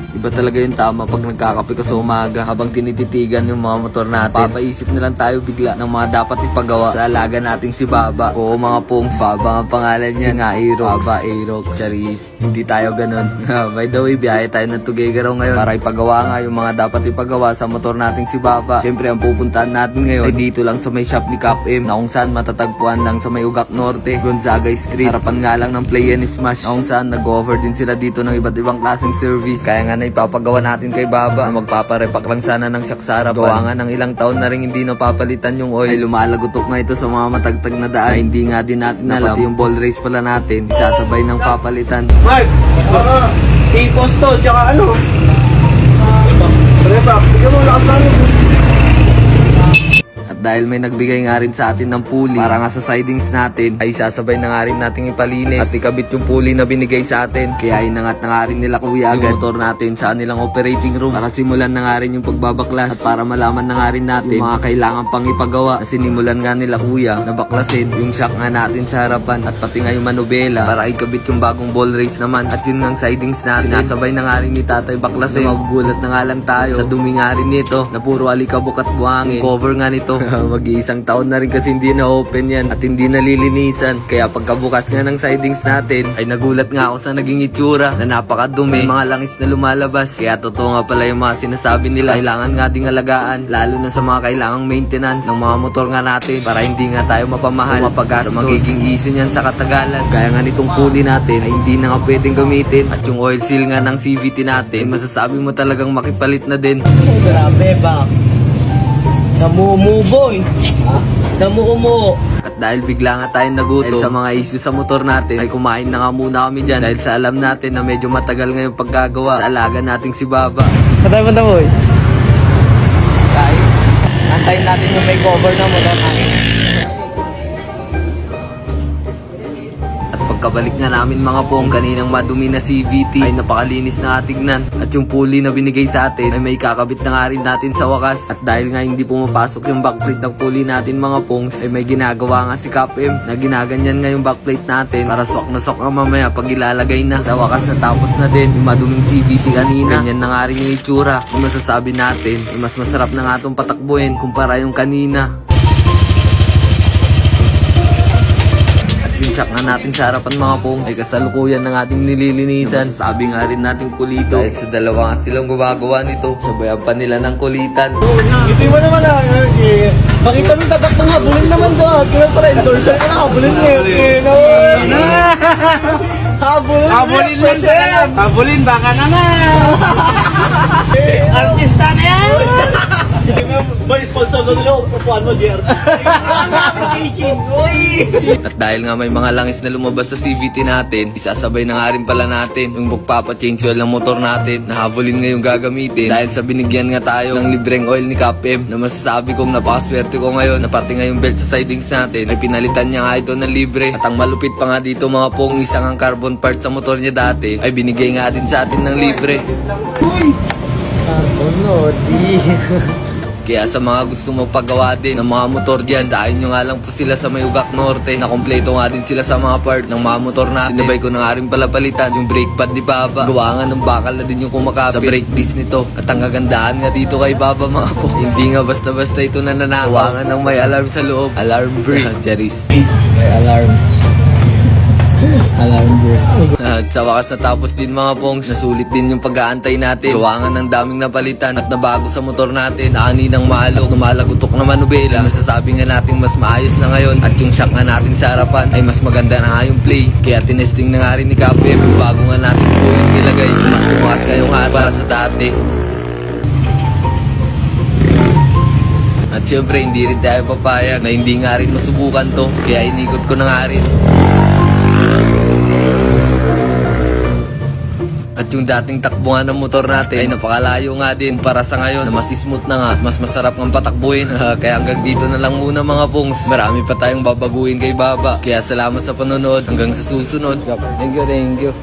Iba talaga yung tama pag nagkakape ka sa umaga habang tinititigan yung mga motor natin. Papaisip na lang tayo bigla ng mga dapat ipagawa sa alaga nating si Baba. Oo mga pongs, Baba ang pangalan niya. Si nga Aerox. Baba Aerox. Charis. Hindi tayo ganun. By the way, biyahe tayo ng Tuguegarao ngayon para ipagawa nga yung mga dapat ipagawa sa motor nating si Baba. Siyempre ang pupuntahan natin ngayon ay dito lang sa may shop ni Cap M na kung saan matatagpuan lang sa may Ugak Norte, Gonzaga Street. Harapan nga lang ng Play and Smash na kung saan nag-offer din sila dito ng iba't ibang klaseng service. Kaya nga na ipapagawa natin kay Baba na magpaparepak lang sana ng shock sa harapan. Gawa nga ng ilang taon na rin hindi napapalitan yung oil. Ay lumalagutok nga ito sa mga matagtag na daan. Ay hindi nga din natin alam pati yung ball race pala natin isasabay ng papalitan. Mark, i-post to, tsaka ano? Repak, bigyan mo lakas namin. At dahil may nagbigay nga rin sa atin ng pulley para nga sa sidings natin, ay sasabay na nga rin natin ipalinis at ikabit yung pulley na binigay sa atin. Kaya inangat na nga rin nila kuya agad yung motor natin sa nilang operating room para simulan na nga rin yung pagbabaklas at para malaman na nga rin natin yung mga kailangan pang ipagawa. Sinimulan nga nila kuya na baklasin yung shock nga natin sa harapan at pati nga yung manubela para ikabit yung bagong ball race naman. At yun nga sidings natin, sinasabay na nga rin ni tatay baklasin. Magugulat na nga lang tayo sa dumi nga rin nito na puro alikabok at buhangin. Cover nga nito mag-iisang taon na rin kasi hindi na-open yan at hindi nalilinisan. Kaya pagkabukas nga ng sidings natin ay nagulat nga ako sa naging itsura na napakadumi, mga langis na lumalabas. Kaya totoo nga pala yung mga sinasabi nila, kailangan nga ding alagaan lalo na sa mga kailangang maintenance ng mga motor nga natin para hindi nga tayo mapamahal o mapagastos. Magiging issue niyan sa katagalan. Kaya nga nitong pulley natin ay hindi na nga pwedeng gamitin at yung oil seal nga ng CVT natin masasabi mo talagang makipalit na din. Grabe ba? Namumuboy. Namuumo. At dahil bigla nga tayong nagutom sa mga issue sa motor natin, ay kumain na nga muna kami dyan dahil sa alam natin na medyo matagal ngayong paggagawa sa alaga nating si Baba. Patay mo boy. Guys, antayin natin yung may cover na motor natin. Pagkabalik nga namin mga pong, kaninang madumi na CVT ay napakalinis na tignan. At yung pulley na binigay sa atin ay may kakabit na nga rin natin sa wakas. At dahil nga hindi pumapasok yung backplate ng pulley natin mga pongs, ay may ginagawa nga si Cap M na ginaganyan nga yung backplate natin para sok na sok nga mamaya pag ilalagay na. Sa wakas natapos na din yung maduming CVT kanina. Ganyan na nga rin yung itsura. Kung masasabi natin ay mas masarap na nga itong patakbuhin kumpara yung kanina. Yung shock nga natin sa harapan mga pong ay kasalukuyan ng ating nililinisan. Sabi nga rin natin kulito dahil sa dalawa nga silang gumagawa nito, sabayan pa nila ng kulitan. Hindi mo naman makita mo tatak ng habulin naman doon. Kaya pala endorser ka na habulin ngayon. Habulin lang siya. Habulin baka naman. Artista na yan. May sponsor doon nila, upuan mo, JR. At dahil nga may mga langis na lumabas sa CVT natin, isasabay na nga rin pala natin yung magpapa-change oil ng motor natin na habulin ngayong gagamitin. Dahil sa binigyan nga tayo ng libreng oil ni Cap M na masasabi kong napakaswerte ko ngayon na pati nga yung belt sa sidings natin ay pinalitan niya nga ito ng libre. At ang malupit pa nga dito mga pong, isang ang carbon part sa motor niya dati ay binigay nga din sa atin ng libre. Carbon Lodi. Kaya sa mga gustong magpagawa din ng mga motor dyan, dahil nyo nga lang po sila sa may Ugak Norte na kompleto nga din sila sa mga part ng mga motor natin. Sinabay ko na nga rin pala palitan yung brake pad ni Baba. Gawa nga ng bakal na din yung kumakapit sa brake disc nito. At ang kagandahan nga dito kay Baba mga po, hindi nga basta-basta ito nananakaw. Gawa nga ng may alarm sa loob. Alarm brake. Charis. May alarm. Alarm brake. At sa wakas natapos din mga pongs, nasulit din yung pag-aantay natin. Gawa nga ng daming napalitan at nabago sa motor natin na kaninang maalok, lumalagutok na manubela. Masasabi nga natin mas maayos na ngayon at yung shock nga natin sa harapan ay mas maganda na nga yung play. Kaya tinesting na nga rin ni Cap M yung bago nga natin pulley nilagay. Mas lumakas nga yung harap para sa dati. At syempre hindi rin tayo papayag na hindi nga rin masubukan to. Kaya inikot ko na nga rin. At yung dating takbuhan ng motor natin ay napakalayo nga din para sa ngayon na mas smooth na nga, mas masarap ng patakbuhin. Kaya hanggang dito na lang muna mga pongs. Marami pa tayong babaguhin kay Baba. Kaya salamat sa panonood, hanggang sa susunod. Thank you.